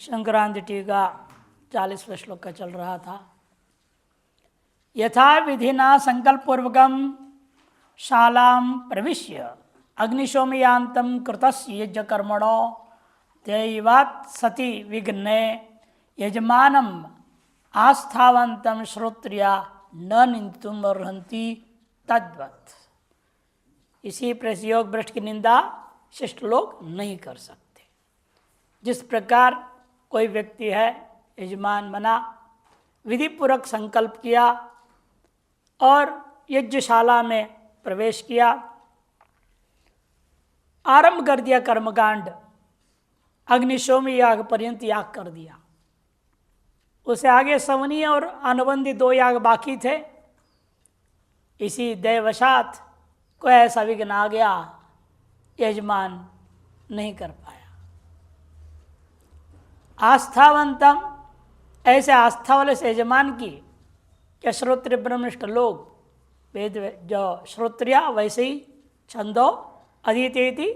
संक्रांति टीका 40वें श्लोक का चल रहा था। यथा विधिना संकल्पपूर्वकम शालां प्रविश्य अग्निशोमयान्तं कृतस्य यज्ञकर्मणो दैवात् सति विघ्ने यजमानम् आस्थावन्तं श्रोत्रिया न निंदितुम् अर्हन्ति तद्वत्। इसी प्रयोग भ्रष्ट की निंदा शिष्ट लोग नहीं कर सकते। जिस प्रकार कोई व्यक्ति है, यजमान बना, विधिपूर्वक संकल्प किया और यज्ञशाला में प्रवेश किया, आरंभ कर दिया कर्मकांड, अग्निशोम याग पर्यंत याग कर दिया, उसे आगे सवनीय और अनुबंधी 2 याग बाकी थे। इसी दैवशात को ऐसा विघ्न आ गया, यजमान नहीं कर पाया। आस्थावंतम, ऐसे आस्था वाले से यजमान की क्या श्रोत्रिय ब्रह्मनिष्ठ लोग, वेद जो श्रोत्रिया वैसे ही छंदो अधीतेति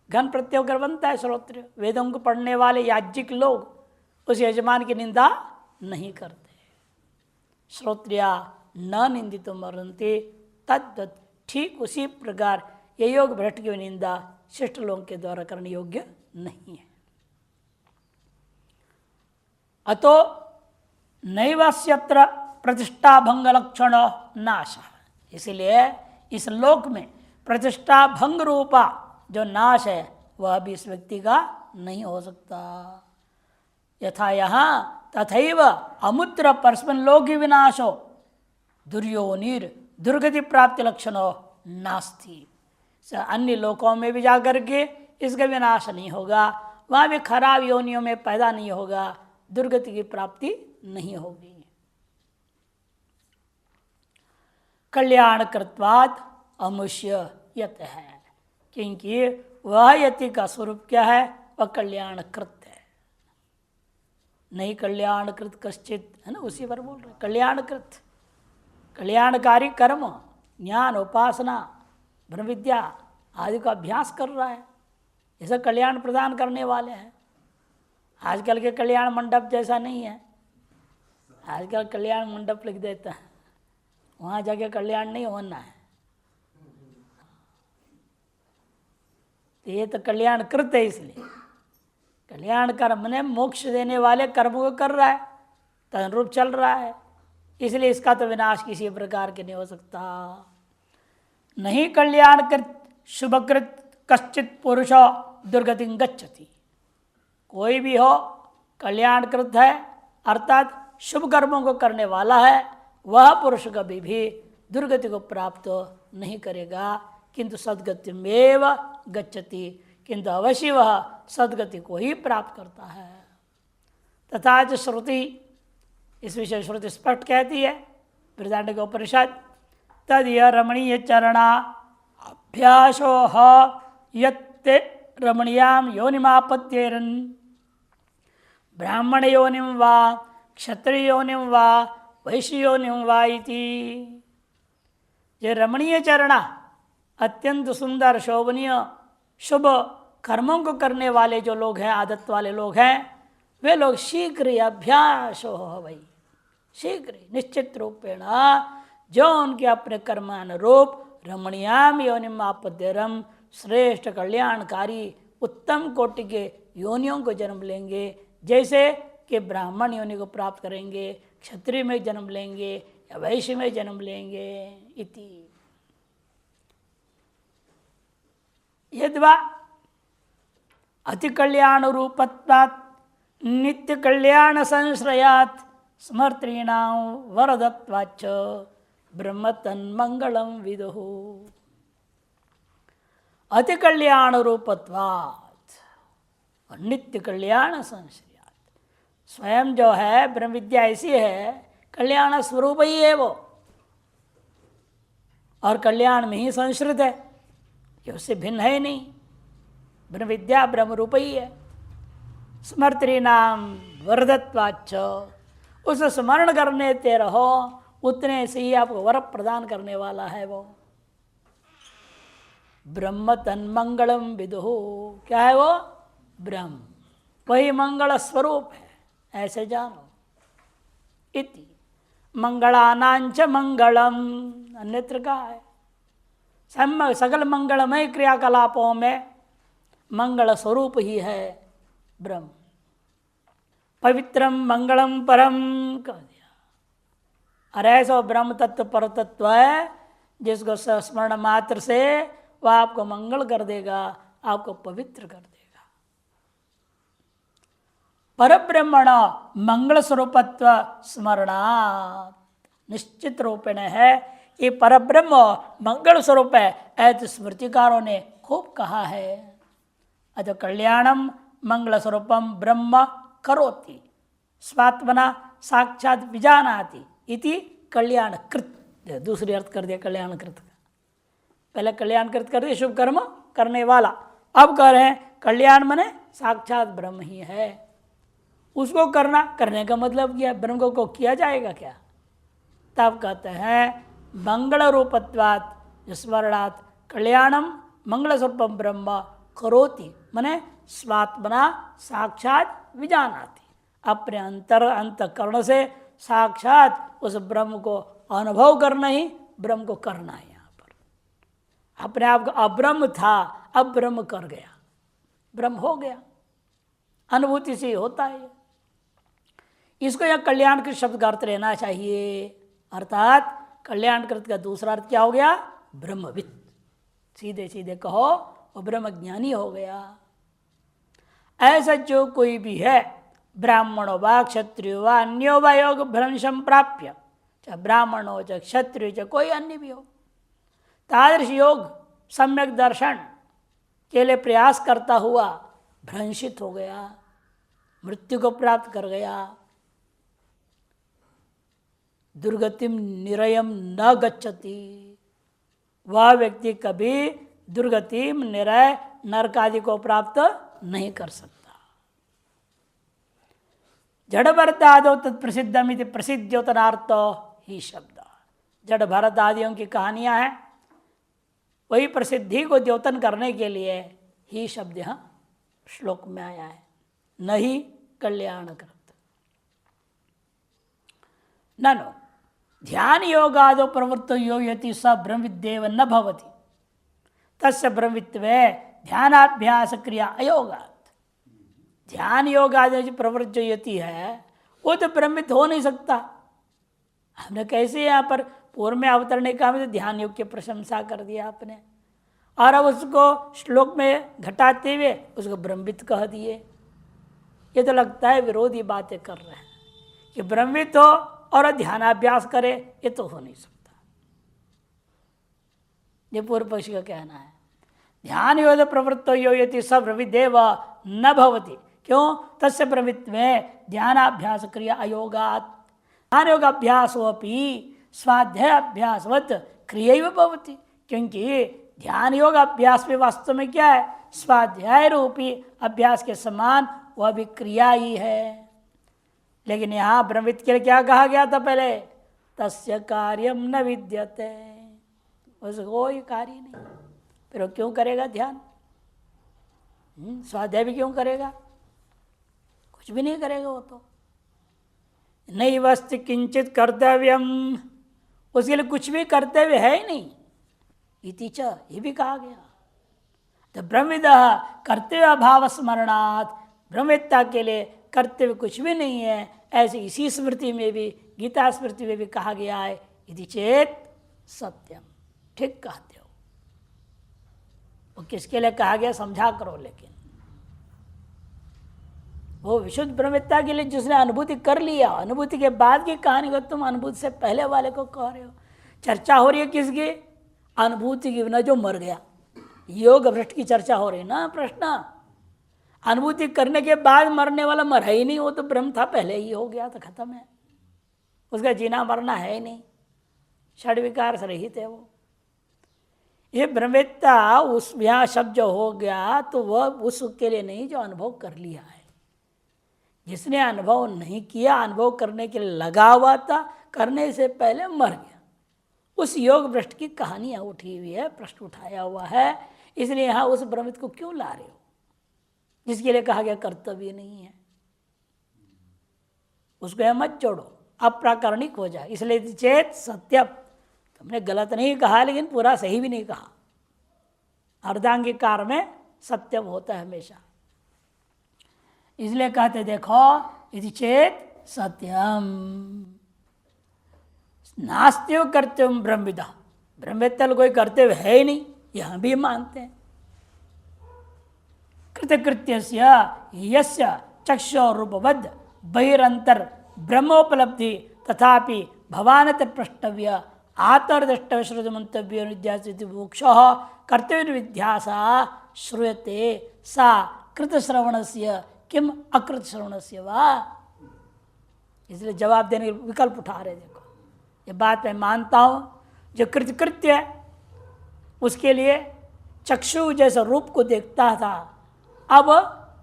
घन प्रत्यय कर बनता है श्रोत्रिय, वेदों को पढ़ने वाले याज्ञिक लोग उस यजमान की निंदा नहीं करते। श्रोत्रिया न निंदितुम् अर्हन्ति तद्वत्, ठीक उसी प्रकार ये योग भ्रष्ट की निंदा शिष्ट लोगों के द्वारा करने योग्य नहीं है। अतो नैवस्यत्र प्रतिष्ठा भंग लक्षण नाश, इसलिए इस लोक में प्रतिष्ठा भंग रूपा जो नाश है वह भी इस व्यक्ति का नहीं हो सकता। यथा यहाँ तथैव अमुत्र परस्मन लोक विनाशो दुर्योनिर दुर्गति प्राप्ति लक्षणों नास्ति। अन्य लोकों में भी जाकर के इसका विनाश नहीं होगा, वहाँ भी खराब योनियों में पैदा नहीं होगा, दुर्गति की प्राप्ति नहीं होगी। कल्याण कृत्वात् अमुष्य यत है, क्योंकि वह यति का स्वरूप क्या है, वह कल्याण कृत है। नहीं कल्याण कृत कश्चित, है ना, उसी पर बोल रहे कल्याण कृत, कल्याणकारी कर्म, ज्ञान, उपासना, ब्रह्म विद्या आदि का अभ्यास कर रहा है, ऐसा कल्याण प्रदान करने वाले हैं। आजकल के कल्याण मंडप जैसा नहीं है। आजकल कल्याण मंडप लिख देता है, वहाँ जाके कल्याण नहीं होना है। तो ये तो कल्याण कृत है, इसलिए कल्याण कर्म ने मोक्ष देने वाले कर्म को कर रहा है, तदनुरूप चल रहा है, इसलिए इसका तो विनाश किसी प्रकार के नहीं हो सकता। नहीं कल्याणकृत शुभकृत कश्चित पुरुष दुर्गति गच्छति, कोई भी हो कल्याणकृत है अर्थात शुभ कर्मों को करने वाला है, वह पुरुष कभी भी दुर्गति को प्राप्त नहीं करेगा, किंतु सद्गतिमेव गच्छति, किंतु अवश्य वह सद्गति को ही प्राप्त करता है। तथा च श्रुति, इस विषय श्रुति स्पष्ट कहती है, बृहदारण्यक उपनिषद, तद यह रमणीय चरणा अभ्यासो यत्ते रमणीयाम योनिमापत्येरन् ब्राह्मण योनिम वा क्षत्रिय योनिम वा वैश्य योनिम वा इति। ये रमणीय चरणा अत्यंत सुंदर शोभनीय शुभ कर्मों को करने वाले जो लोग हैं, आदत वाले लोग हैं, वे लोग शीघ्र ही अभ्यास हो भाई, शीघ्र निश्चित रूपेण जो उनके अपने कर्मानुरूप रमणीयाम योनिम आपद्यरम, श्रेष्ठ कल्याणकारी उत्तम कोटि के योनियों को जन्म लेंगे, जैसे कि ब्राह्मण योनि को प्राप्त करेंगे, क्षत्रिय में जन्म लेंगे या वैश्य में जन्म लेंगे इति। यद्वा अति कल्याण रूपत्वात् नित्य कल्याण संश्रयात् समर्थीणां वरदत्वाच्च ब्रह्म तन्मंगलम विदुः। अति कल्याण रूपत्वात् और नित्य कल्याण संश्रयात्, स्वयं जो है ब्रह्म विद्या ऐसी है, कल्याण स्वरूप ही है वो, और कल्याण में ही संश्रित है, कि उससे भिन्न है नहीं। ब्रह्म विद्या ब्रह्म रूप ही है। स्मर्तॄणाम वरदत्वाच्च, उस स्मरण करने ते रहो, उतने से ही आपको वर प्रदान करने वाला है वो। ब्रह्म तन्मंगलम विदुः, क्या है वो? ब्रह्म, वही मंगल स्वरूप है, ऐसे जानो। इति मंगलानांच मंगलम, अन्यत्र का है सकल मंगलमय क्रियाकलापों में मंगल स्वरूप ही है ब्रह्म। पवित्रम मंगलम परम कह दिया। अरे ऐसा ब्रह्म तत्व पर तत्व है जिसको स्मरण मात्र से वह आपको मंगल कर देगा, आपको पवित्र कर देगा। परब्रह्मण मंगल स्वरूपत्व स्मरणात्, निश्चित रूपेण है ये परब्रह्म मंगल स्वरूप है, ऐसे स्मृतिकारों ने खूब कहा है। अतः कल्याणम मंगल स्वरूपम ब्रह्म करोति स्वात्मना साक्षात विजानाति इति कल्याणकृत, दूसरी अर्थ कर दिया कल्याणकृत का। पहले कल्याणकृत कर दिया शुभ कर्म करने वाला, अब कह रहे हैं कल्याण मने साक्षात ब्रह्म ही है, उसको करना। करने का मतलब क्या, ब्रह्म को किया जाएगा क्या? तब कहते हैं मंगल रूपत्वात् स्मरणात् कल्याणम मंगल स्वरूपम ब्रह्म करोति मने स्वात्मना साक्षात विजानाति, अपने अंतकरण से साक्षात उस ब्रह्म को अनुभव करना ही ब्रह्म को करना है। यहाँ पर अपने आप को अब्रह्म था, अब ब्रह्म कर गया, ब्रह्म हो गया, अनुभूति से होता है। इसको यह कल्याणकृत शब्द का अर्थ लेना चाहिए। अर्थात कल्याणकृत का दूसरा अर्थ क्या हो गया? ब्रह्मविद। सीधे सीधे कहो वो ब्रह्म ज्ञानी हो गया। ऐसा जो कोई भी है, ब्राह्मणो वा क्षत्रियो वा अन्यो वा योग भ्रंशम प्राप्य, चाहे ब्राह्मण हो चाहे क्षत्रिय चाहे कोई अन्य भी हो, तादृश योग सम्यक दर्शन के लिए प्रयास करता हुआ भ्रंशित हो गया, मृत्यु को प्राप्त कर गया। दुर्गतिम निरयम न गच्छति, वह व्यक्ति कभी दुर्गतिम निरय नरक आदि को प्राप्त नहीं कर सकता। जड़ भरत आदो तत्प्रसिद्धम इति प्रसिद्ध्योतनार्थ ही शब्द। जड़ भरत आदियों की कहानियां हैं, वही प्रसिद्धि को द्योतन करने के लिए ही शब्द यहाँ श्लोक में आया है, नहीं कल्याणकृत। ननु ध्यान योगादो प्रवृत्तो यो यति स ब्रह्मविद्देव न भवति तस्य ब्रह्मवित्वे ध्यानाभ्यास क्रिया अयोगात्। ध्यान योग आदि जो प्रवृत्त जो यति है वो तो ब्रह्मविद हो नहीं सकता। हमने कैसे यहाँ पर पूर्व में अवतरणे का तो ध्यान योग की प्रशंसा कर दिया आपने, और अब उसको श्लोक में घटाते हुए उसको ब्रह्मविद कह दिए। ये तो लगता है विरोधी बातें कर रहे हैं कि ब्रह्मविद हो और ध्यानाभ्यास करे, ये तो हो नहीं सकता। ये पूर्व पक्षी का कहना है। ध्यान योग प्रवृत्तो यो यति स ब्रह्मविदेव न भवति, क्यों? तस्य ब्रह्मविद में ध्यानाभ्यास क्रिया अयोगात्। ध्यान योग अभ्यासोपि स्वाध्याय अभ्यासवत क्रिया भवति, क्योंकि ध्यान योग अभ्यास में वास्तव में क्या है? स्वाध्याय रूपी अभ्यास के समान वह भी क्रिया ही है। लेकिन यहाँ ब्रह्मविद के लिए क्या कहा गया था पहले? तस्य कार्यम न विद्यते, उसको कोई कार्य नहीं, फिर वो क्यों करेगा ध्यान? स्वाध्याय भी क्यों करेगा? कुछ भी नहीं करेगा वो तो। नहीं वस्तु किंचित कर्तव्यम, उसके लिए कुछ भी कर्तव्य है ही नहीं। इति च, ये भी कहा गया। तो ब्रह्मविद कर्तव्य अभाव स्मरणात्, ब्रह्मविद्ता के लिए कर्तव्य कुछ भी नहीं है, ऐसे इसी स्मृति में भी, गीता स्मृति में भी कहा गया है। यदि चेत सत्यम, ठीक कहते हो। वो किसके लिए कहा गया समझा करो, लेकिन वो विशुद्ध ब्रह्मविद्ता के लिए जिसने अनुभूति कर लिया, अनुभूति के बाद की कहानी को तुम अनुभूति से पहले वाले को कह रहे हो। चर्चा हो रही है किसकी? अनुभूति की, न जो मर गया। योग भ्रष्ट की चर्चा हो रही है ना। प्रश्न अनुभूति करने के बाद मरने वाला मरा ही नहीं, वो तो ब्रह्म था पहले ही, हो गया तो खत्म है, उसका जीना मरना है ही नहीं, षड विकार से रहित है वो। ये ब्रह्मवेत्ता उस यहाँ शब्द जो हो गया तो वह उस के लिए नहीं जो अनुभव कर लिया है। जिसने अनुभव नहीं किया, अनुभव करने के लिए लगा हुआ था, करने से पहले मर गया, उस योग भ्रष्ट की कहानियाँ उठी हुई है, प्रश्न उठाया हुआ है। इसलिए यहाँ उस ब्रह्मविद को क्यों ला रहे हो? जिसके लिए कहा गया कर्तव्य नहीं है, उसको यह मत जोड़ो, अप्राकरणिक हो जाए। इसलिए चेत सत्यम, तुमने गलत नहीं कहा लेकिन पूरा सही भी नहीं कहा। अर्धांगीकार में सत्यम होता है हमेशा, इसलिए कहते देखो यदि चेत सत्यम नास्त्यव कर्तव्य ब्रह्मविदा, ब्रह्मवेत्ता कोई कर्तव्य है ही नहीं, यह भी मानते हैं। कृतकृत्यस्य यस्य चक्षु रूपवद् बहिरंतर ब्रह्मोपलब्धि तथापि भवानत प्रष्टव्य आतर्दृष्टव्य श्रुति मंतव्य निध्यास मोक्ष कर्तव्य विध्यासा श्रूयते सा कृतश्रवणस्य किम अकृतश्रवणस्य वा। इसलिए जवाब देने के विकल्प उठा रहे। देखो ये बात मैं मानता हूँ, जो कृतकृत्य है उसके लिए चक्षु जैसा रूप को देखता था, अब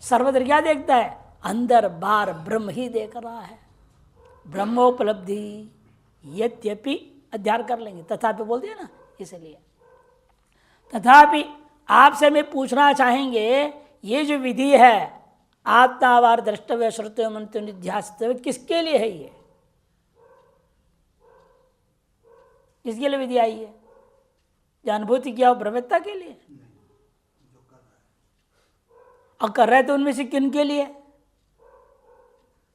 सर्वत्र क्या देखता है, अंदर बाहर ब्रह्म ही देख रहा है। ब्रह्मोपलब्धि यद्यपि अध्याय कर लेंगे, तथापि बोल दिया ना, इसलिए तथापि आपसे मैं पूछना चाहेंगे ये जो विधि है आत्मावार द्रष्टव्य श्रुतव्य मंतव्य निध्यासितव्य किसके लिए है, ये किसके लिए विधि आई है? जो अनुभूति किया हो ब्रह्मवेत्ता के लिए, और कर रहे तो उनमें से किन के लिए?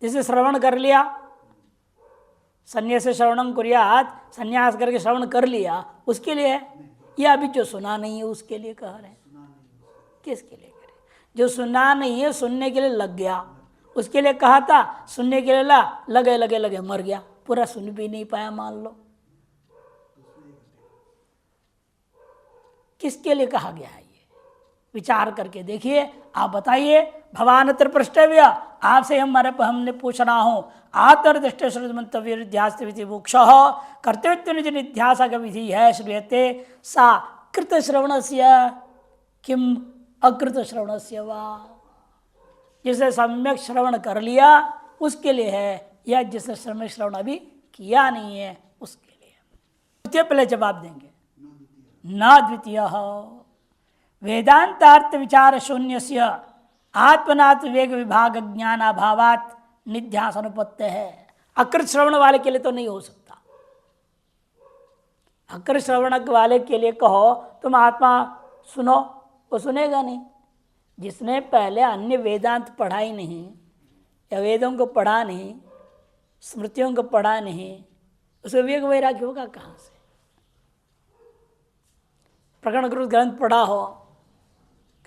जिसे श्रवण कर लिया, संन्यास श्रवणम कुर्यात, संन्यास करके श्रवण कर लिया, उसके लिए है, या अभी जो सुना नहीं है उसके लिए कह रहे हैं? किसके लिए करे? जो सुना नहीं है सुनने के लिए लग गया, उसके लिए कहा था। सुनने के लिए लगे लगे लगे मर गया, पूरा सुन भी नहीं पाया, मान लो। किसके लिए कहा गया है, ये विचार करके देखिए। आप बताइए, भवानत्र प्रष्टव्य, आपसे हमने पूछना हो, आतर्दृष्ट श्रुति मंतव्य निध्यास विधि मोक्ष कर्तव्य निज निध्यास का विधि है श्रूयते सा कृत श्रवणस्य किम अकृत श्रवणस्य वा। जिसे सम्यक श्रवण कर लिया उसके लिए है, या जिसने सम्यक श्रवण अभी किया नहीं है उसके लिए। द्वितीय पहले जवाब देंगे, न द्वितीय वेदांतार्थ विचार शून्य आत्मनात् वेग विभाग ज्ञान अभावात निध्यास अनुपत्य है। अकृत श्रवण वाले के लिए तो नहीं हो सकता। अकृत श्रवण वाले के लिए कहो तुम आत्मा सुनो, वो सुनेगा नहीं। जिसने पहले अन्य वेदांत पढ़ा ही नहीं, या वेदों को पढ़ा नहीं, स्मृतियों को पढ़ा नहीं, उसको वेग वैराग्य होगा कहाँ से? प्रकरण ग्रंथ पढ़ा हो,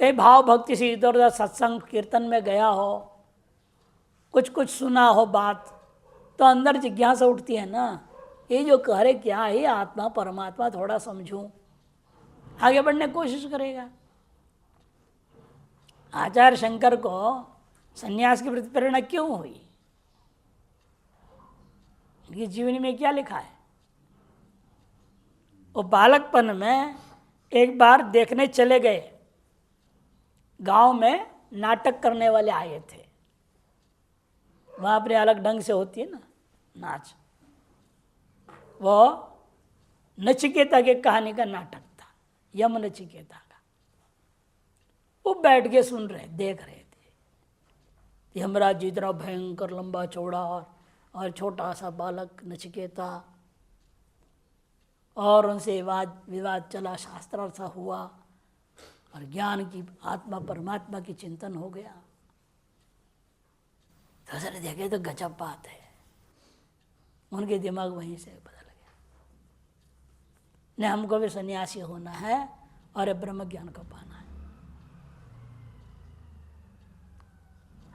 कई भाव भक्ति से इधर उधर सत्संग कीर्तन में गया हो, कुछ कुछ सुना हो बात, तो अंदर जिज्ञासा उठती है ना, ये जो कह रहे क्या है आत्मा परमात्मा, थोड़ा समझूं, आगे बढ़ने की कोशिश करेगा। आचार्य शंकर को सन्यास की प्रति प्रेरणा क्यों हुई? उनकी जीवनी में क्या लिखा है? वो बालकपन में एक बार देखने चले गए, गांव में नाटक करने वाले आए थे। वहाँ अपने अलग ढंग से होती है ना नाच। वो नचिकेता के कहानी का नाटक था, यम नचिकेता का। वो बैठ के सुन रहे, देख रहे थे। यमराज जी इतना भयंकर लंबा चौड़ा और छोटा सा बालक नचिकेता, और उनसे विवाद चला, शास्त्रार्थ हुआ, और ज्ञान की आत्मा परमात्मा की चिंतन हो गया। तो सर देखे तो गजब बात है, उनके दिमाग वहीं से बदल गया। नहीं, हमको भी सन्यासी होना है और ब्रह्म ज्ञान को पाना है।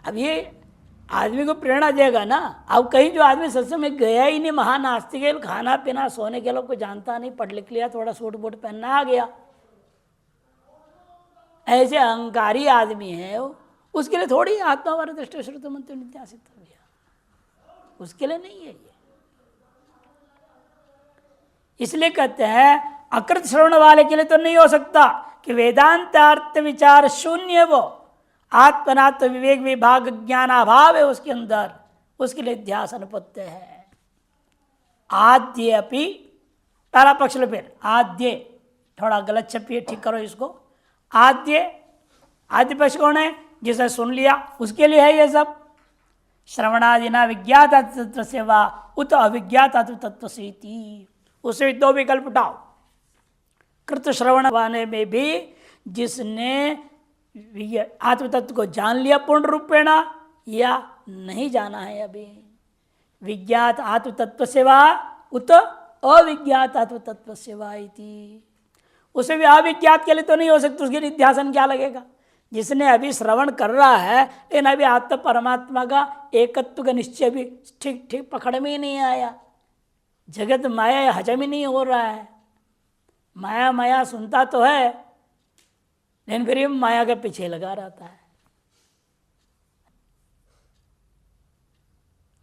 अब ये आदमी को प्रेरणा देगा ना। अब कहीं जो आदमी सत्संग में गया ही नहीं, महान नास्तिक है, खाना पीना सोने के लोग को जानता नहीं, पढ़ लिख लिया, थोड़ा सूट बूट पहनना आ गया, ऐसे अहंकारी आदमी है, उसके लिए थोड़ी आत्मा वाले दृष्टि श्रुति मंत्र निध्यासित हो गया, उसके लिए नहीं है ये। इसलिए कहते हैं अकृत श्रवण वाले के लिए तो नहीं हो सकता कि वेदांतार्थ विचार शून्य, वो आत्मनात्म विवेक विभाग ज्ञान अभाव है उसके अंदर, उसके लिए ध्यास अनुपत्य है। आद्य अपि, पहला पक्ष लो, फिर आद्य, थोड़ा गलत छपिए, ठीक करो इसको। आद्य पक्ष कौन है? जिसे सुन लिया उसके लिए है ये सब। श्रवणादिना विज्ञाता तत्व से वा उत अविज्ञाता तत्व से, उसे दो विकल्प उठाओ। कृत श्रवण वाले में भी जिसने आत्म तत्व को जान लिया पूर्ण रूपेण या नहीं जाना है अभी, विज्ञात आत्म तत्व सेवा उत अविज्ञात आत्म तत्व सेवा इति, उसे भी अविज्ञात के लिए तो नहीं हो सकता, उसके निध्यासन क्या लगेगा। जिसने अभी श्रवण कर रहा है लेकिन अभी आत्म परमात्मा का एकत्व का निश्चय भी ठीक ठीक पकड़ में ही नहीं आया, जगत माया हजम ही नहीं हो रहा है। माया माया सुनता तो है लेकिन फिर भी माया के पीछे लगा रहता है।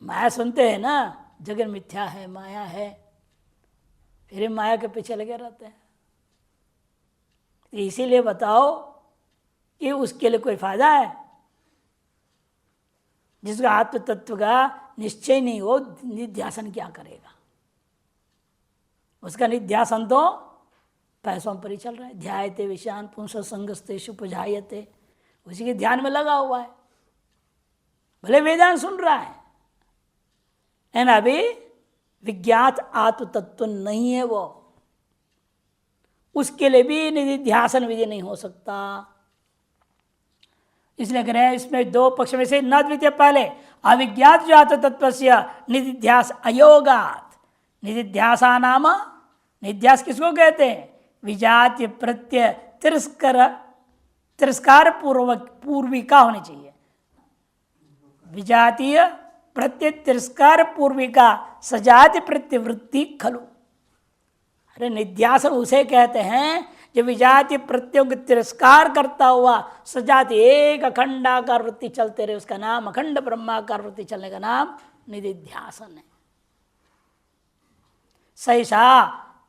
माया सुनते हैं ना, जगत मिथ्या है माया है, फिर माया के पीछे लगे रहते हैं। तो इसीलिए बताओ कि उसके लिए कोई फायदा है? जिसका आत्म तत्व का निश्चय नहीं हो, निध्यासन क्या करेगा? उसका निध्यासन तो पैसों पर ही चल रहा है। ध्यायते विषयान पुंस संगस्तेषु उपजायते, उसी के ध्यान में लगा हुआ है। भले वेदांत सुन रहा है लेकिन अभी विज्ञात आत्म तत्व नहीं है वो, उसके लिए भी निधिध्यासन विधि नहीं हो सकता। इसलिए कह रहे हैं इसमें दो पक्ष में से न द्वितीय, पहले अविज्ञात जो आत्म तत्व से निधिध्यास अयोगात, निधिध्यासा नाम, निध्यास किसको कहते हैं? विजातीय प्रत्यय तिरस्कार पूर्विका होनी चाहिए। विजातीय प्रत्यय तिरस्कार पूर्विका सजाति प्रत्यवृत्ति खलु। अरे निध्यासन उसे कहते हैं जो विजातीय प्रत्ययों को तिरस्कार करता हुआ सजाति एक अखंडाकार वृत्ति चलते रहे, उसका नाम अखंड ब्रह्माकार वृत्ति चलने का नाम निधिध्यासन है। सैषा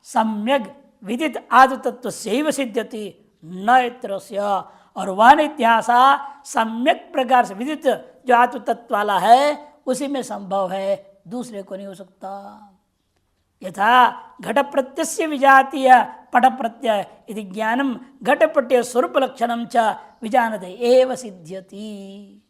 सम्यक विदित आत्म तत्व से सिद्ध्यति न इतरस्य, और वह निध्यासा सम्यक प्रकार से विदित जो आत्म तत्व वाला है उसी में संभव है, दूसरे को नहीं हो सकता। यथा घट प्रत्यय विजातीय पट प्रत्यय यदि ज्ञानम घट प्रत्यय स्वरूप लक्षणम च विजानते एव सिद्ध्यति।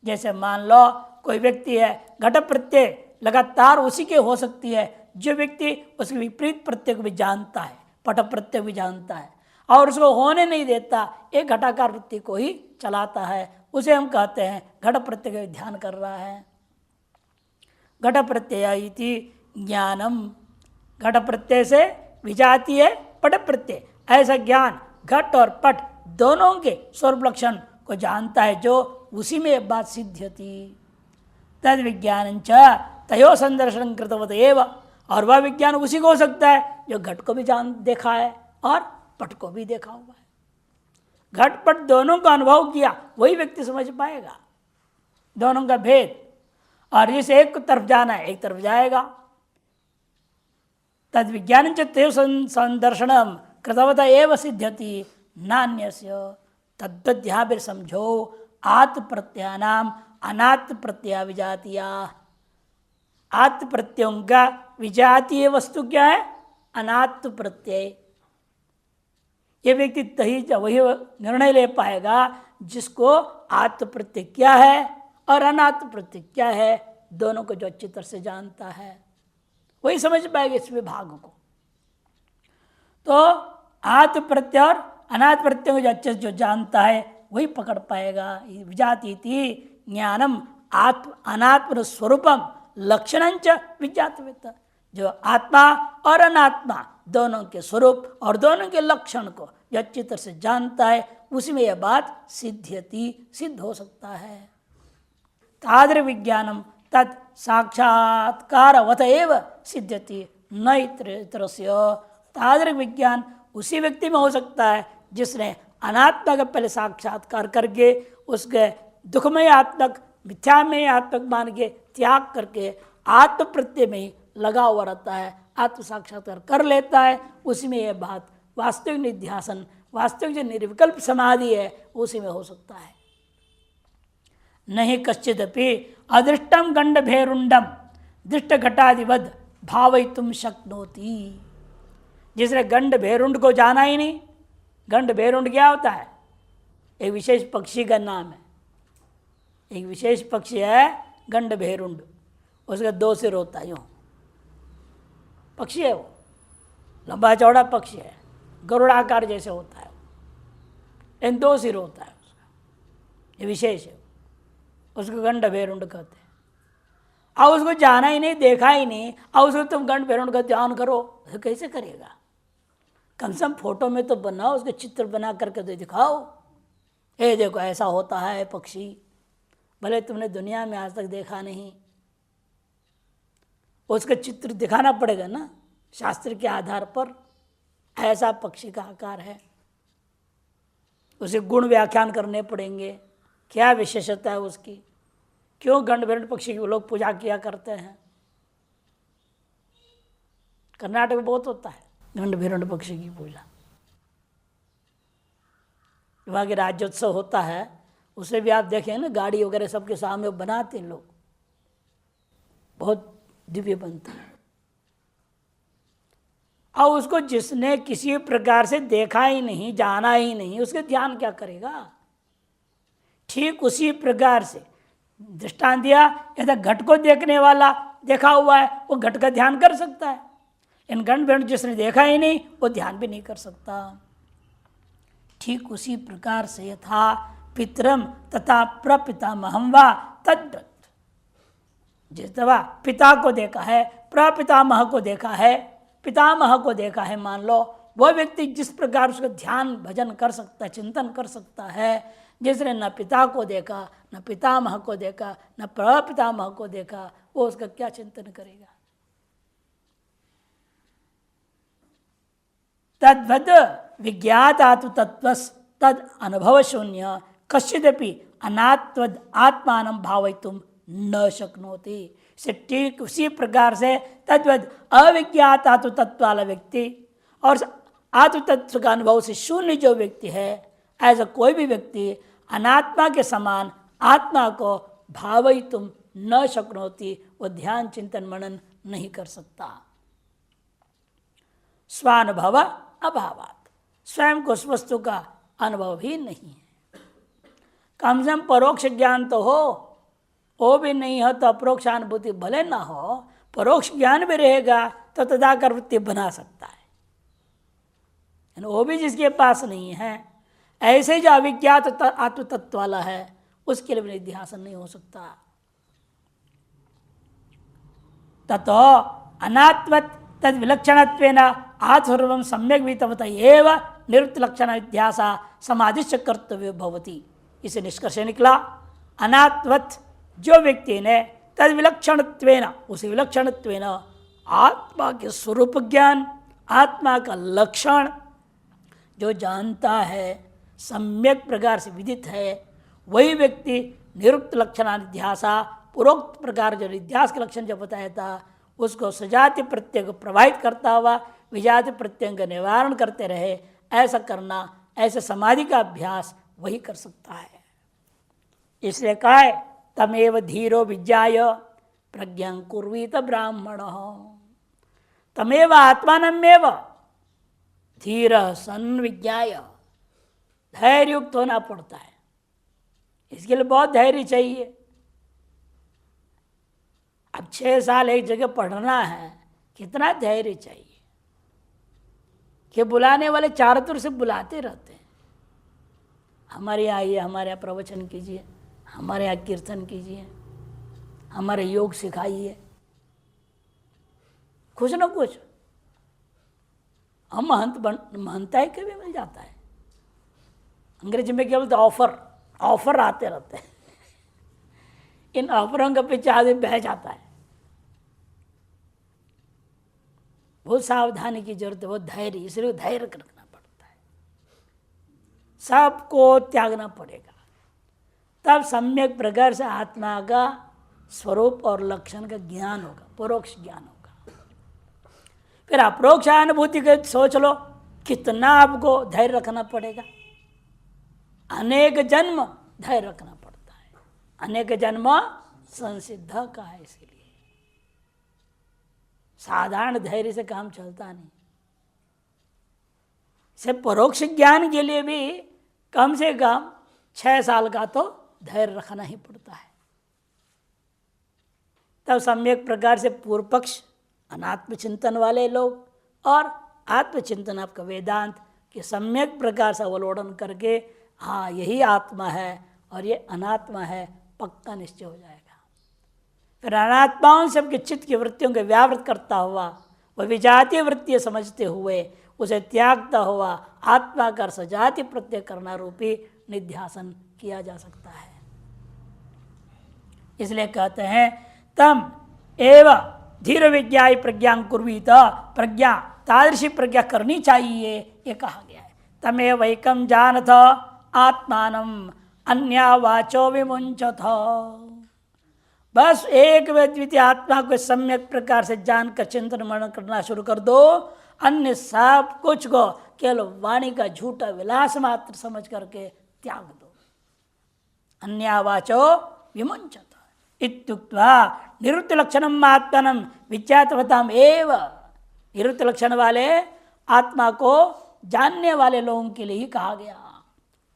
जैसे मान लो कोई व्यक्ति है, घट प्रत्यय लगातार उसी के हो सकती है जो व्यक्ति उसके विपरीत प्रत्यय को भी जानता है, पट प्रत्यय भी जानता है और उसको होने नहीं देता, एक घटाकार वृत्ति को ही चलाता है, उसे हम कहते हैं घट प्रत्यय का ध्यान कर रहा है। घट प्रत्यय इति ज्ञानम, घट प्रत्यय से विजातीय पट प्रत्यय, ऐसा ज्ञान घट और पट दोनों के स्वरूप लक्षण को जानता है जो उसी में बात सिद्ध्यति। तद विज्ञान च तयो संदर्शन कृतवत एव, और वह विज्ञान उसी को हो सकता है जो घट को भी जान देखा है और पट को भी देखा हुआ है। घट पट दोनों का अनुभव किया वही व्यक्ति समझ पाएगा दोनों का भेद, और जिस एक तरफ जाना है एक तरफ जाएगा। तद विज्ञान तयो संदर्शनम कृतवत एव सिद्ध्यति नान्यस्य। तद्वत् यहाँ पर समझो आत्म प्रत्ययानाम अनात्म प्रत्यय विजातीया। आत्म प्रत्ययों का विजातीय वस्तु क्या है? अनात्म प्रत्यय। ये व्यक्ति तही वही निर्णय ले पाएगा जिसको आत्म प्रत्यय क्या है और अनात्म प्रत्यय क्या है, दोनों को जो अच्छी तरह से जानता है वही समझ पाएगा इस विभाग को। तो आत्म प्रत्यय और अनात्म प्रत्यय को जो अच्छे से जो जानता है वही पकड़ पाएगा। विजाति ज्ञानम आत्म अनात्म स्वरूपम लक्षणंच विजातवेत्ता, जो आत्मा और अनात्मा दोनों के स्वरूप और दोनों के लक्षण को जो अच्छी तरह से जानता है उसी में यह बात सिद्ध्यति, सिद्ध हो सकता है। तादृ विज्ञानम तत् साक्षात्कारवत एव सिद्ध्यति न इतरस्य। तादृ विज्ञान उसी व्यक्ति में हो सकता है जिसने अनात्मा का पहले साक्षात्कार करके उसके दुखमय आत्मक मिथ्यामय आत्मक मान के त्याग करके आत्म प्रत्यय में ही लगा हुआ रहता है, आत्म साक्षात्कार कर लेता है, उसी में यह बात वास्तविक निध्यासन, वास्तविक जो निर्विकल्प समाधि है उसी में हो सकता है। नहीं कश्चिदपि अदृष्टम गंड भेरुंडम दृष्ट घटादिवद भावयितुम शक्नोति। जिसने गंड भेरुंड को जाना ही नहीं, गंड भेरुंड क्या होता है? एक विशेष पक्षी का नाम है। एक विशेष पक्षी है गंडभेरुंड, उसका 2 सिर होता है, यूँ पक्षी है वो, लंबा चौड़ा पक्षी है, गरुड़ाकार जैसे होता है, इन 2 सिर होता है उसका, ये विशेष है, उसको गंडभेरुंड कहते हैं। अब उसको जाना ही नहीं, देखा ही नहीं, अब उसको तुम गंडभेरुंड का ध्यान करो, तो कैसे करेगा? कम से कम फोटो में तो बनाओ, उसके चित्र बना करके तो दिखाओ, ये देखो ऐसा होता है पक्षी, भले तुमने दुनिया में आज तक देखा नहीं, उसका चित्र दिखाना पड़ेगा ना, शास्त्र के आधार पर ऐसा पक्षी का आकार है, उसे गुण व्याख्यान करने पड़ेंगे, क्या विशेषता है उसकी, क्यों गंडभेरुंड पक्षी की लोग पूजा किया करते हैं। कर्नाटक में बहुत होता है गंडभेरुंड पक्षी की पूजा। वहाँ के राज्योत्सव होता है, उसे भी आप देखें ना, गाड़ी वगैरह सबके सामने बनाते हैं लोग, बहुत दिव्य बनता है। और उसको जिसने किसी प्रकार से देखा ही नहीं, जाना ही नहीं, उसके ध्यान क्या करेगा? ठीक उसी प्रकार से दृष्टांत दिया, यदि घट को देखने वाला देखा हुआ है वो घट का ध्यान कर सकता है, इन गंडभेरुंड जिसने देखा ही नहीं वो ध्यान भी नहीं कर सकता। ठीक उसी प्रकार से यथा पितरम तथा प्रपितामहम वा तद्वत्, जिस तरह पिता को देखा है, प्रपितामह को देखा है, पितामह को देखा है, मान लो वह व्यक्ति जिस प्रकार उसका ध्यान भजन कर सकता है, चिंतन कर सकता है, जिसने न पिता को देखा, न पितामह को देखा, न प्रपितामह को देखा, वो उसका क्या चिंतन करेगा? तद्वद विज्ञातातु तत्वस् तद अनुभव शून्य कश्चिदपि अनात्वद आत्मानं भावयितुं न शक्नोति। से ठीक उसी प्रकार से तद्वद अविज्ञात आत्म तत्व वाला व्यक्ति और आत्म तत्व का अनुभव से शून्य जो व्यक्ति है, ऐसा कोई भी व्यक्ति अनात्मा के समान आत्मा को भावयितुं न शक्नोति, वो ध्यान चिंतन मनन नहीं कर सकता। स्वानुभव अभावात्, स्वयं को उस वस्तु का अनुभव ही नहीं है। कम से कम परोक्ष ज्ञान तो हो, वो भी नहीं हो तो अपरोक्ष अनुभूति भले ना हो, परोक्ष ज्ञान भी रहेगा तो तदाकार वृत्ति बना सकता है। वो भी जिसके पास नहीं है, ऐसे जो अविज्ञात आत्म तत्व वाला है उसके लिए भी निध्यासन नहीं हो सकता। ततो अनात्मत तद विलक्षणत्वेन आत्मस्वरूपं सम्यक वितवत एव निवृत्त लक्षण विध्यासा समाधिश्च कर्तव्य भवति। इसे निष्कर्ष निकला, अनात्मत जो व्यक्ति ने तद विलक्षणत्वेन, उस विलक्षणत्वेन आत्मा के स्वरूप ज्ञान, आत्मा का लक्षण जो जानता है, सम्यक प्रकार से विदित है, वही व्यक्ति निरुक्त लक्षणाध्यासा, पूर्वोक्त प्रकार जो निध्यास के लक्षण जो बताया था उसको सजाति प्रत्यय को प्रभावित करता हुआ विजाति प्रत्यय का निवारण करते रहे, ऐसा करना, ऐसे समाधि का अभ्यास वही कर सकता है। इसलिए कहा है तमेव धीरो विज्ञाय प्रज्ञां कुर्वीत ब्राह्मण, तमेव आत्मानमेव धीर सन विज्ञाय, धैर्य युक्त होना पड़ता है। इसके लिए बहुत धैर्य चाहिए। अब 6 साल एक जगह पढ़ना है, कितना धैर्य चाहिए कि बुलाने वाले चारों तरफ से बुलाते रहते हैं, हमारे यहाँ आइए, हमारे यहाँ प्रवचन कीजिए, हमारे यहाँ कीर्तन कीजिए, हमारे योग सिखाइए, कुछ ना कुछ हम महंता है कभी मिल जाता है। अंग्रेजी में क्या बोलते, ऑफर आते रहते हैं। इन ऑफरों के पीछे आदमी बह जाता है। बहुत सावधानी की जरूरत है, बहुत धैर्य, इसलिए धैर्य रखना पड़ता है, सबको त्यागना पड़ेगा, तब सम्यक प्रकार से आत्मा का स्वरूप और लक्षण का ज्ञान होगा, परोक्ष ज्ञान होगा। फिर अपरोक्ष अनुभूति के सोच लो कितना आपको धैर्य रखना पड़ेगा। अनेक जन्म धैर्य रखना पड़ता है, अनेक जन्म संसिद्ध का है, इसलिए साधारण धैर्य से काम चलता नहीं। से परोक्ष ज्ञान के लिए भी कम से कम 6 साल का तो धैर्य रखना ही पड़ता है। तब सम्यक प्रकार से पूर्व पक्ष अनात्म चिंतन वाले लोग और आत्मचिंतन आपका वेदांत के सम्यक प्रकार से अवलोकन करके हाँ यही आत्मा है और ये अनात्मा है, पक्का निश्चय हो जाएगा। फिर अनात्माओं से आपके चित्त की वृत्तियों के व्यावृत करता हुआ वह विजातीय वृत्तियाँ समझते हुए उसे त्यागता हुआ आत्मा का सजाति प्रत्यय करना रूपी निध्यासन किया जा सकता है। इसलिए कहते हैं तम एव धीर विज्ञा प्रज्ञा कुर्वीत, प्रज्ञा तादृशी प्रज्ञा करनी चाहिए ये कहा गया है। तमेव एकम जानथ आत्मानम अन्या वाचो विमुंचथ, बस एक व द्वितीय आत्मा को सम्यक प्रकार से जानकर चिंतन मनन करना शुरू कर दो, अन्य सब कुछ को केवल वाणी का झूठा विलास मात्र समझ करके त्याग दो। अन्यावाचो विमुंचत इत्युक्त्वा निवृत्ति लक्षणम आत्मनम विज्ञातवताम एव, निवृत्ति लक्षण वाले आत्मा को जानने वाले लोगों के लिए ही कहा गया।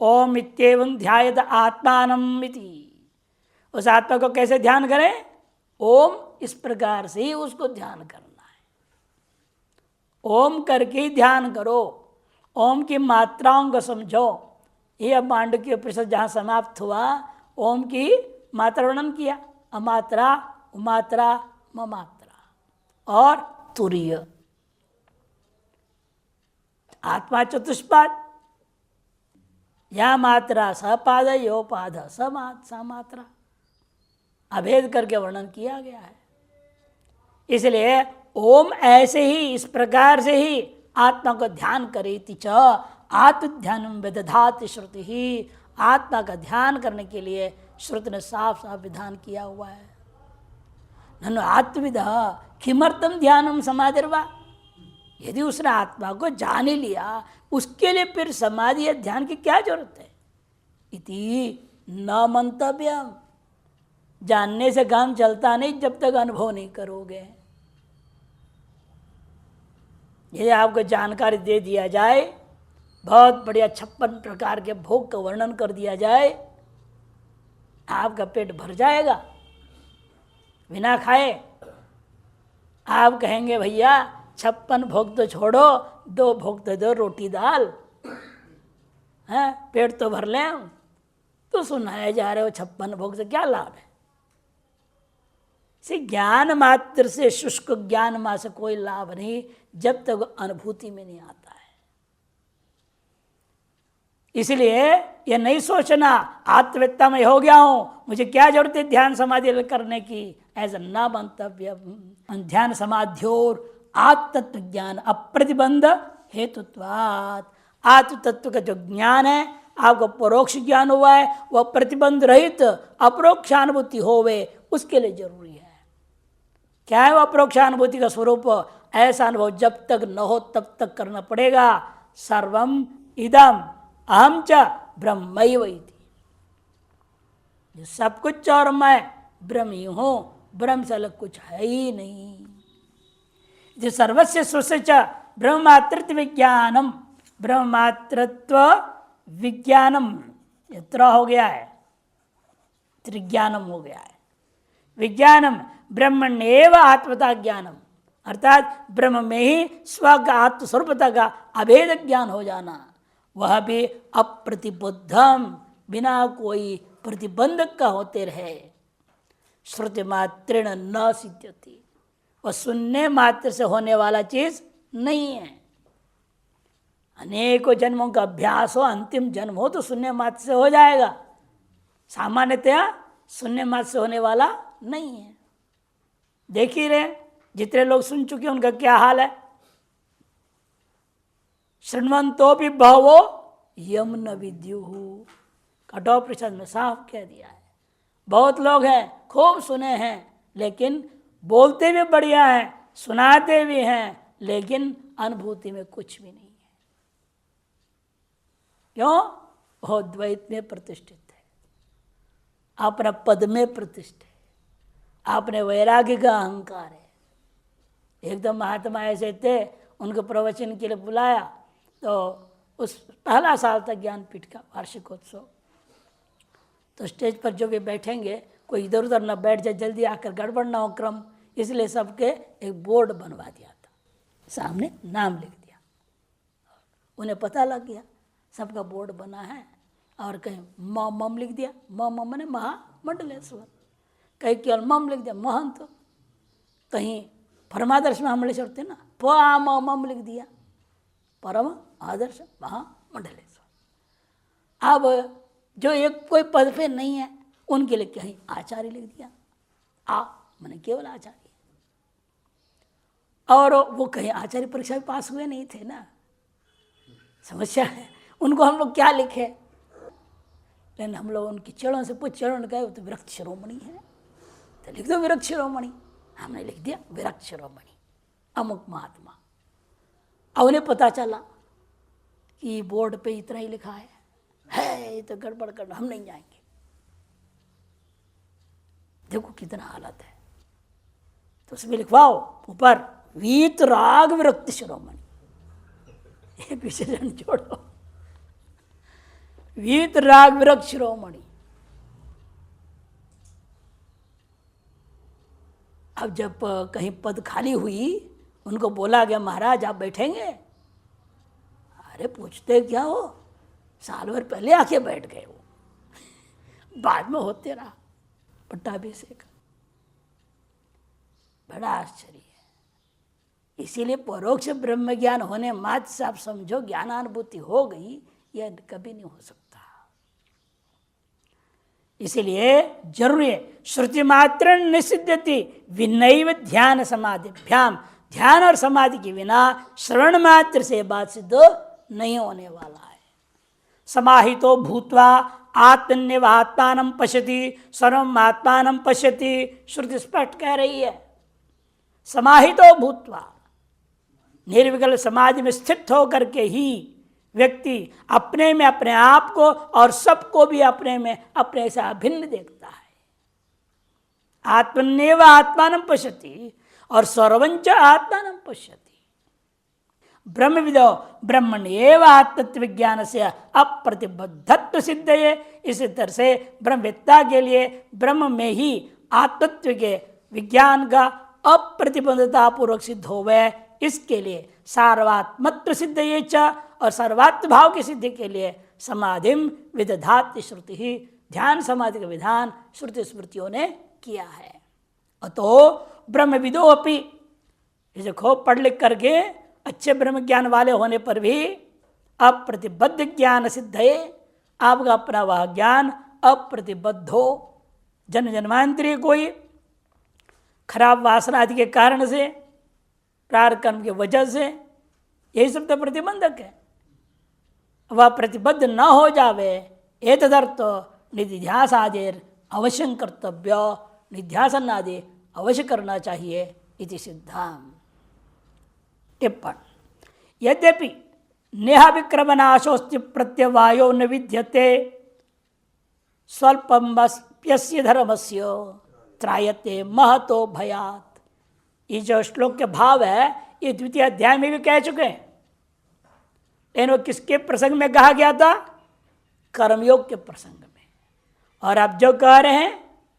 ओम इत्येवं ध्यायत आत्मानम इति, उस आत्मा को कैसे ध्यान करें? ओम इस प्रकार से ही उसको ध्यान करना है। ओम करके ही ध्यान करो, ओम की मात्राओं को समझो। ये अब मांडुक्य उपनिषद जहाँ समाप्त हुआ ओम की मात्रा वर्णन किया, अमात्रा उमात्रा ममात्रा और तुरीय। आत्मा चतुष्पाद, या मात्रा सपाद यो पाद समात्रा अभेद करके वर्णन किया गया है। इसलिए ओम ऐसे ही इस प्रकार से ही आत्मा को ध्यान करेति च आत्मध्यानम विदधाति श्रुति ही, आत्मा का ध्यान करने के लिए श्रुति ने साफ साफ विधान किया हुआ है। ननु आत्मविद किमर्थम ध्यानम समाधिर्वा, यदि उसने आत्मा को जान ही लिया उसके लिए फिर समाधि या ध्यान की क्या जरूरत है? इति न मंतव्यम, जानने से काम चलता नहीं जब तक अनुभव नहीं करोगे। यदि आपको जानकारी दे दिया जाए, बहुत बढ़िया 56 प्रकार के भोग का वर्णन कर दिया जाए, आपका पेट भर जाएगा बिना खाए। आप कहेंगे भैया 56 भोग तो छोड़ो, 2 भोग तो दो, रोटी दाल है, पेट तो भर लें। तो सुनाए जा रहे हो 56 भोग से क्या लाभ है? से ज्ञान मात्र से, शुष्क ज्ञान मात्र से कोई लाभ नहीं जब तक अनुभूति में नहीं आता है। इसलिए यह नहीं सोचना आत्मवेत्ता में हो गया हूं, मुझे क्या जरूरत है ध्यान समाधि करने की, ऐसा न मंतव्य। ध्यान समाध्योर आत्मतत्व ज्ञान अप्रतिबंध हेतुत्वात्, आत्म तत्व का जो ज्ञान है आपको परोक्ष ज्ञान हुआ है, वह प्रतिबंध रहित अपरोक्षानुभूति होवे उसके लिए जरूरी है। क्या है वह अपरोक्षानुभूति का स्वरूप? ऐसा अनुभव जब तक न हो तब तक करना पड़ेगा। सर्वम इदम अहम च ब्रह्मैव इति, सब कुछ और मैं ब्रह्म ही हूं, ब्रह्म से अलग कुछ है ही नहीं। जो सर्वस्य स्वस्य च ब्रह्ममातृत्व विज्ञानम, ब्रह्ममातृत्व विज्ञानम यत्र हो गया है, त्रिज्ञानम हो गया है। विज्ञानम ब्रह्मण्येव आत्मता ज्ञानम, अर्थात ब्रह्म में ही स्व का आत्मस्वरूपता का अभेद ज्ञान हो जाना, वह भी अप्रतिबद्धम, बिना कोई प्रतिबंधक का होते रहे। श्रुति मात्रेण न सिद्ध्यति, वह सुनने मात्र से होने वाला चीज नहीं है। अनेकों जन्मों का अभ्यास हो, अंतिम जन्म हो तो सुनने मात्र से हो जाएगा, सामान्यतया सुनने मात्र से होने वाला नहीं है। देख ही रहे जितने लोग सुन चुके उनका क्या हाल है। शृण्वन्तो भी बहवो यम न विद्युः, कठोपनिषद में साफ कह दिया है। बहुत लोग हैं खूब सुने हैं, लेकिन बोलते भी बढ़िया हैं, सुनाते भी हैं, लेकिन अनुभूति में कुछ भी नहीं है। क्यों? वो द्वैत में प्रतिष्ठित है, अपना पद में प्रतिष्ठित है, अपने वैराग्य का अहंकार है। एकदम महात्मा ऐसे थे, उनको प्रवचन के लिए बुलाया तो उस पहला साल तक ज्ञानपीठ का वार्षिकोत्सव, तो स्टेज पर जो भी बैठेंगे कोई इधर उधर न बैठ जाए, जल्दी आकर गड़बड़ ना हो क्रम, इसलिए सबके एक बोर्ड बनवा दिया था, सामने नाम लिख दिया, उन्हें पता लग गया सबका बोर्ड बना है। और कहीं मम लिख दिया, मम ने महामंडलेश्वर, कहीं केवल मम लिख दिया महंत, कहीं परमादर्श महामंडलेश्वर थे ना, मम लिख दिया परम आदर्श महामंडलेश्वर। अब जो एक कोई पद पे नहीं है उनके लिए कहीं आचार्य लिख दिया, मैंने केवल आचार्य। और वो कहीं आचार्य परीक्षा में पास हुए नहीं थे ना, समस्या है, उनको हम लोग क्या लिखे। लेकिन हम लोग उनकी चरणों से पूछ, चरण गए तो विरक्त शिरोमणि है, तो लिख दो विरक्त शिरोमणि। हमने लिख दिया विरक्त शिरोमणि अमुक महात्मा। अब उन्हें पता चला कि बोर्ड पे इतना ही लिखा है ये तो गड़बड़ करना, हम नहीं जाएंगे। देखो कितना हालत है, तो उसमें लिखवाओ ऊपर वीतराग विरक्त शिरोमणि, एक विशेषण जोड़ो, वीतराग विरक्त शिरोमणि। अब जब कहीं पद खाली हुई, उनको बोला गया महाराज आप बैठेंगे, अरे पूछते क्या हो, साल भर पहले आके बैठ गए वो, बाद में होते रहा पट्टाभिषेक। बड़ा आश्चर्य है। इसीलिए परोक्ष ब्रह्म ज्ञान होने मात्र से आप समझो ज्ञानानुभूति हो गई, यह कभी नहीं हो सकता। इसीलिए जरूरी है, श्रुति मात्र निषिध्यति विनैव ध्यान समाधिभ्याम, ध्यान और समाधि के बिना श्रवण मात्र से बात सिद्ध नहीं होने वाला है। समाहितो भूत्वा आत्मन्यव आत्मानं पश्यति सर्वम् आत्मानं पश्यति, श्रुति स्पष्ट कह रही है। समाहितो भूत्वा, निर्विकल्प समाधि में स्थित होकर के ही व्यक्ति अपने में अपने आप को और सबको भी अपने में अपने से अभिन्न देखता है। आत्मन्येव आत्मानं पश्यति और सर्वञ्च आत्मानं पश्यति। ब्रह्मविदो ब्रह्मण्येव आत्मत्व विज्ञान से अप्रतिबद्धत्व सिद्धये। इसी तरह से ब्रह्मवेत्ता के लिए ब्रह्म में ही आत्मत्व के विज्ञान का अप्रतिबद्धता पूर्वक सिद्ध होवे, इसके लिए सार्वात्मत्व सिद्धये च, और सर्वात्म भाव की सिद्धि के लिए समाधिम विदधाति श्रुति ही, ध्यान समाधि का विधान श्रुति स्मृतियों ने किया है। अतो ब्रह्मविदो अपि, देखो पढ़ लिख करके अच्छे ब्रह्म ज्ञान वाले होने पर भी अप्रतिबद्ध ज्ञान सिद्ध है, आपका अपना वह ज्ञान अप्रतिबद्ध हो। जन्म जन्मांतरी कोई खराब वासना आदि के कारण से, प्रारब्ध कर्म की वजह से, यही सब तो प्रतिबंधक है। वह प्रतिबद्ध न हो जावे, एतदर्थ निधिध्यास आदेर अवश्य कर्तव्य, निध्यासन आदि अवश्य करना चाहिए इति सिद्धांत। टिप्पण, यद्यपि नेहाविक्रमनाशोस्ति प्रत्यवायो न विद्यते स्वल्पम्यस्य धर्मस्य त्रायते महतो भयात। ये जो श्लोक के भाव है ये द्वितीय अध्याय में भी कह चुके हैं, लेकिन वो किसके प्रसंग में कहा गया था? कर्मयोग के प्रसंग में। और अब जो कह रहे हैं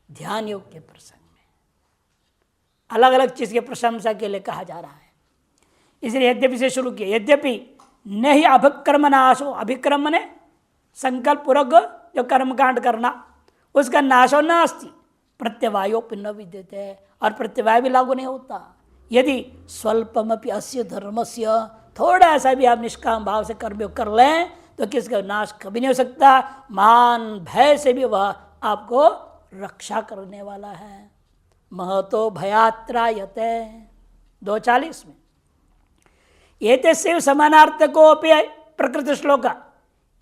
ध्यान योग के प्रसंग में, अलग अलग चीज के प्रशंसा के लिए कहा जा रहा है। इसलिए यद्यपि से शुरू किया, यद्यपि नहीं अभिक्रम नाशो, अभिक्रम ने संकल्प पूर्वक जो कर्मकांड करना उसका नाशो न अस्ति, प्रत्यवायो न विद्यते, और प्रत्यवाय भी लागू नहीं होता। यदि स्वल्पमपि अस्य धर्मस्य, थोड़ा सा भी आप निष्काम भाव से कर्मयोग कर लें तो किसका नाश कभी नहीं हो सकता। मान भय से भी वह आपको रक्षा करने वाला है। महतो भयात्रायते 2:40 में। एतस्य समानार्थको प्रकृत श्लोक,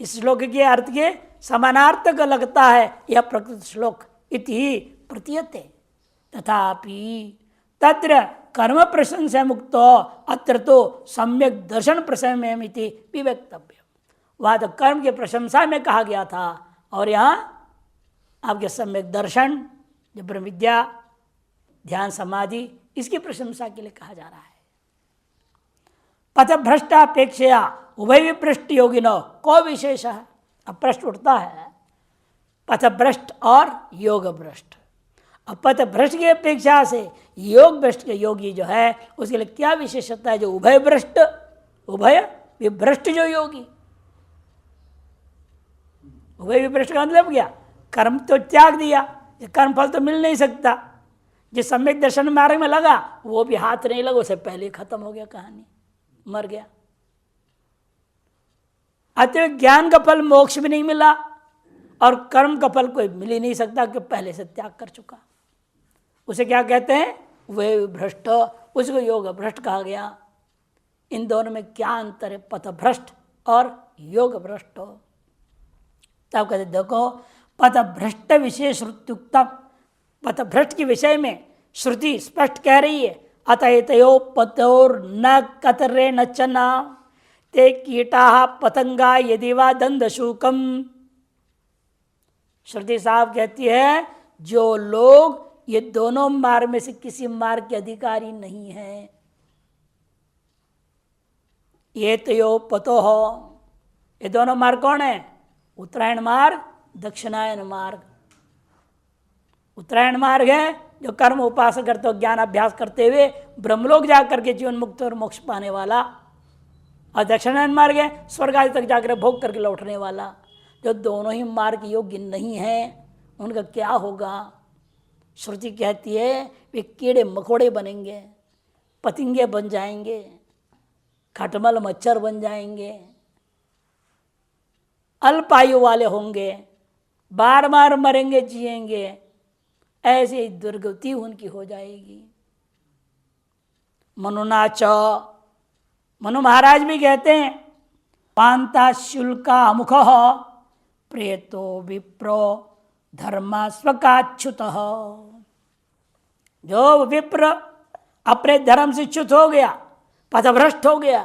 इस श्लोक के अर्थ के समानार्थक लगता है यह प्रकृत श्लोक इति प्रतीयते। तथापि तत्र कर्म प्रशंसा मुक्तो अत्र तो सम्यक दर्शन प्रसंगमिति विवक्तव्य। वहाँ तो कर्म के प्रशंसा में कहा गया था, और यहाँ आपके सम्यक दर्शन जो ब्रह्म विद्या ध्यान समाधि इसकी प्रशंसा के लिए कहा जा रहा है। पथभ्रष्टापेक्षया उभय विपृष्ट योगिनो को विशेष है। अब प्रश्न उठता है पथभ्रष्ट और योग भ्रष्ट। अब पथभ्रष्ट की अपेक्षा से योग भ्रष्ट के योगी जो है उसके लिए क्या विशेषता है? जो उभय भ्रष्ट, उभय विभ्रष्ट जो योगी। उभय विभ्रष्ट का मतलब क्या? कर्म तो त्याग दिया, कर्म फल तो मिल नहीं सकता। जिस सम्यक दर्शन मार्ग में लगा वो भी हाथ नहीं लगा, उसे पहले ही खत्म हो गया, कहानी मर गया। अतः ज्ञान का फल मोक्ष भी नहीं मिला और कर्म का फल कोई मिल ही नहीं सकता कि पहले से त्याग कर चुका। उसे क्या कहते हैं? वे भ्रष्ट, उसको योग भ्रष्ट कहा गया। इन दोनों में क्या अंतर है? पथ भ्रष्ट और योग भ्रष्ट। तब कहते देखो, पथ भ्रष्ट विषय श्रुत्युक्तम, पथ भ्रष्ट के विषय में श्रुति स्पष्ट कह रही है, अतएतयो पतोर न कतरे न चना ते कीटा पतंगा यदि वा दंदशूकम। श्रुति साहब कहती है जो लोग ये दोनों मार्ग में से किसी मार्ग के अधिकारी नहीं है, ये तयो पतो हो, ये दोनों मार्ग कौन है? उत्तरायण मार्ग, दक्षिणायन मार्ग। उत्तरायण मार्ग है जो कर्म उपासना करते हो, ज्ञान अभ्यास करते हुए ब्रह्मलोक जाकर के जीवन मुक्त और मोक्ष पाने वाला। और दक्षिणायन मार्ग है स्वर्ग आदि तक जाकर भोग करके लौटने वाला। जो दोनों ही मार्ग योग्य नहीं है उनका क्या होगा? श्रुति कहती है वे कीड़े मकोड़े बनेंगे, पतिंगे बन जाएंगे, खटमल मच्छर बन जाएंगे, अल्पायु वाले होंगे, बार बार मरेंगे जिएंगे, ऐसी दुर्गति उनकी हो जाएगी। मनुनाच, मनु महाराज भी कहते हैं पांता शुल्का मुख प्रेतो विप्रो धर्मा स्वकाच्युत। जो विप्र अपने धर्म से च्युत हो गया, पथभ्रष्ट हो गया,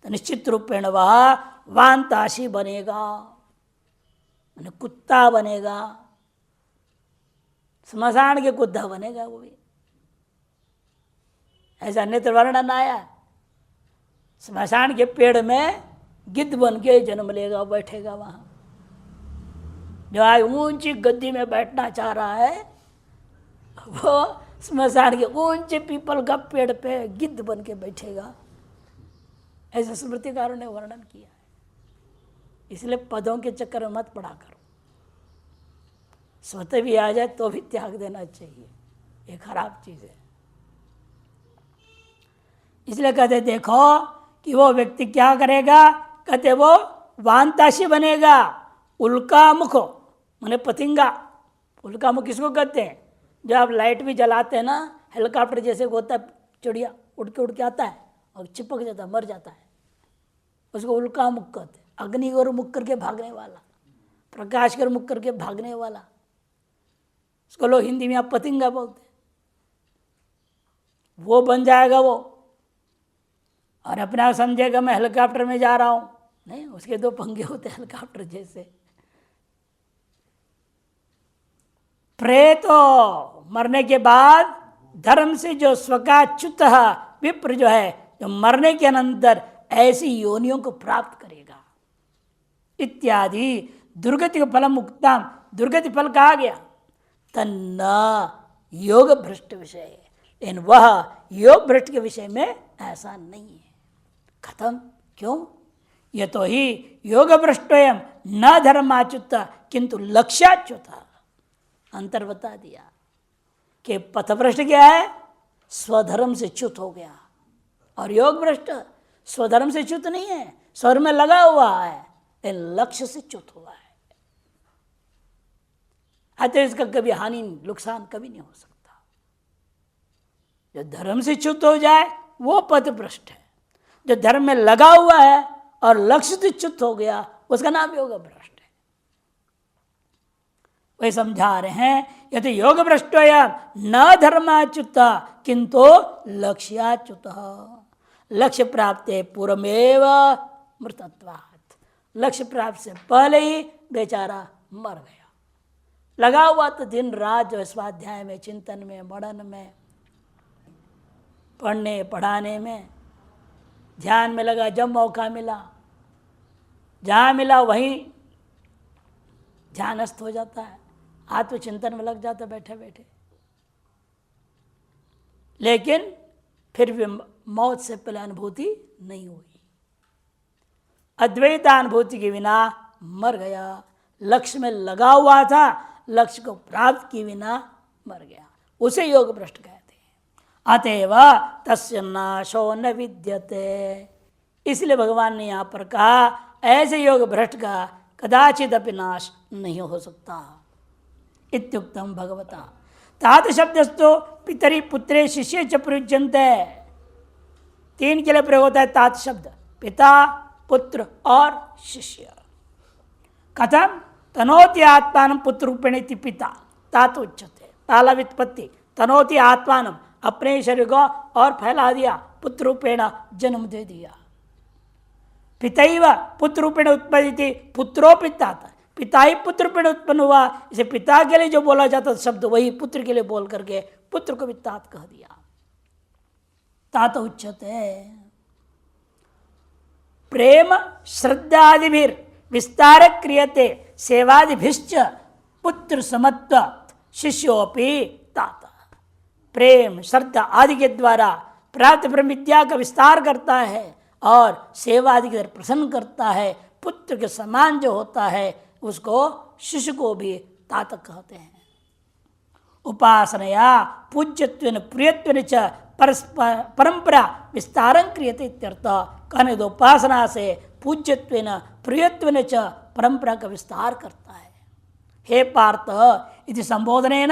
तो निश्चित रूपेण वह वांताशी बनेगा, कुत्ता बनेगा, स्मशान के कुत्ता बनेगा वो भी। ऐसा अन्यत्र वर्णन आया, स्मशान के पेड़ में गिद्ध बन के जन्म लेगा, बैठेगा वहां। जो आज ऊंची गद्दी में बैठना चाह रहा है वो स्मशान के ऊंचे पीपल का पेड़ पे गिद्ध बन के बैठेगा। ऐसे स्मृतिकारों ने वर्णन किया है। इसलिए पदों के चक्कर में मत पड़ा करो, स्वतः भी आ जाए तो भी त्याग देना चाहिए, ये खराब चीज है। इसलिए कहते देखो कि वो व्यक्ति क्या करेगा, कहते वो वांताशी बनेगा, उल्का मुख माने पतिंगा। उल्का मुख किसको कहते हैं? जब आप लाइट भी जलाते हैं ना, हेलीकॉप्टर जैसे होता है, चिड़िया उड़ के आता है और चिपक जाता है, मर जाता है, उसको उल्का मुख कहते हैं। अग्नि और मुख करके भागने वाला, प्रकाश कर मुख करके भागने वाला, उसको लोग हिंदी में आप पतिंगा बोलते हैं। वो बन जाएगा वो, और अपना समझेगा मैं हेलीकॉप्टर में जा रहा हूं। नहीं, उसके दो पंखे होते हैं हेलीकॉप्टर जैसे। प्रेतो मरने के बाद धर्म से जो स्वकाच्युत विप्र जो है, जो मरने के अनंतर ऐसी योनियों को प्राप्त करेगा इत्यादि दुर्गति का फलम उक्तम। दुर्गति फल कहा गया तन्ना योग भ्रष्ट विषय, लेकिन वह योग भ्रष्ट के विषय में ऐसा नहीं है। खत्म। क्यों? ये तो ही योग भ्रष्टोयम न धर्माच्युत किंतु लक्ष्याच्युत। अंतर बता दिया कि पथभ्रष्ट क्या है? स्वधर्म से च्युत हो गया, और योग भ्रष्ट स्वधर्म से च्युत नहीं है, स्वर में लगा हुआ है, लेकिन लक्ष्य से च्युत हुआ है। अतः इसका कभी हानि नुकसान कभी नहीं हो सकता। जो धर्म से च्युत हो जाए वो पथभ्रष्ट है, जो धर्म में लगा हुआ है और लक्ष्य से च्युत हो गया उसका नाम योग भ्रष्ट है। वे समझा रहे हैं यदि योग भ्रष्ट न धर्माच्युत किंतु लक्ष्याच्युत। लक्ष्य प्राप्त पूर्वमेव मृतत्वात्, लक्ष्य प्राप्त से पहले ही बेचारा मर गया। लगा हुआ तो दिन रात जो स्वाध्याय में, चिंतन में, मनन में, पढ़ने पढ़ाने में, ध्यान में लगा। जब मौका मिला, जहाँ मिला वहीं ध्यानस्थ हो जाता है, आत्मचिंतन में लग जाता है बैठे बैठे। लेकिन फिर भी मौत से पहले अनुभूति नहीं हुई। अद्वैतानुभूति के बिना मर गया, लक्ष्य में लगा हुआ था, लक्ष्य को प्राप्त किए बिना मर गया, उसे योग भ्रष्ट कहते हैं। अतएव तस्य नाशो न विद्यते। इसलिए भगवान ने यहाँ पर कहा ऐसे योग भ्रष्ट का कदाचित अपि नाश नहीं हो सकता। इत्युक्तम भगवता। तात शब्दस्तो पितरी पुत्रे शिष्य च प्रयुज्यन्ते। तीन के लिए प्रयोग होता है तात शब्द, पिता, पुत्र और शिष्य। कथम तनोति आत्मान पुत्र रूपेण इति पिता तात उच्यते। पहला व्युत्पत्ति तनोति आत्मान, अपने शरीर को और फैला दिया, पुत्र रूपेण जन्म दे दिया। पितैव पुत्र रूपेण उत्पत्ति, पुत्रो पिता, पिता ही पुत्र रूपेण उत्पन्न हुआ। इसे पिता के लिए जो बोला जाता शब्द वही पुत्र के लिए बोल करके पुत्र को भी तात कह दिया। तात उच्यते। प्रेम श्रद्धादिभिर विस्तार क्रियते सेवादिभिश्च पुत्र समत्व शिष्योपि तात। प्रेम श्रद्धा आदि के द्वारा प्राप्त ब्रह्म विद्या का विस्तार करता है और सेवा आदि के द्वारा प्रसन्न करता है। पुत्र के समान जो होता है उसको शिष्य को भी तात कहते हैं। उपासनया पूज्यत्वेन प्रियत्वेन च परंपरा विस्तारं क्रियते इत्यर्थ। कहने दो उपासना से पूज्यत्वेन प्रियत्वेन च परंपरा का विस्तार करता है। हे पार्थ इति संबोधनेन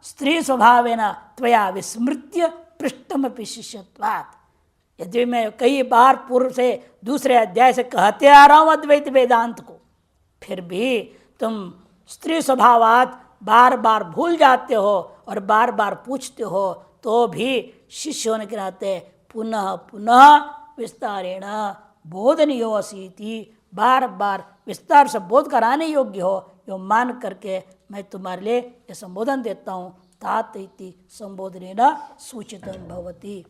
स्त्री स्वभावेन त्वया विस्मृत्य पृष्ठमपि शिष्यत्वात्। यदि मैं कई बार पूर्व से दूसरे अध्याय से कहते आ रहा हूँ अद्वैत वेदांत को, फिर भी तुम स्त्री स्वभावात बार बार भूल जाते हो और बार बार पूछते हो, तो भी शिष्य होने के नाते पुनः पुनः विस्तारेण बोधनीयो असीति, बार बार विस्तार से बोध कराने योग्य हो, यो मान करके मैं तुम्हारे लिए यह संबोधन देता हूँ। तात इति संबोधनेन सूचितं भवति।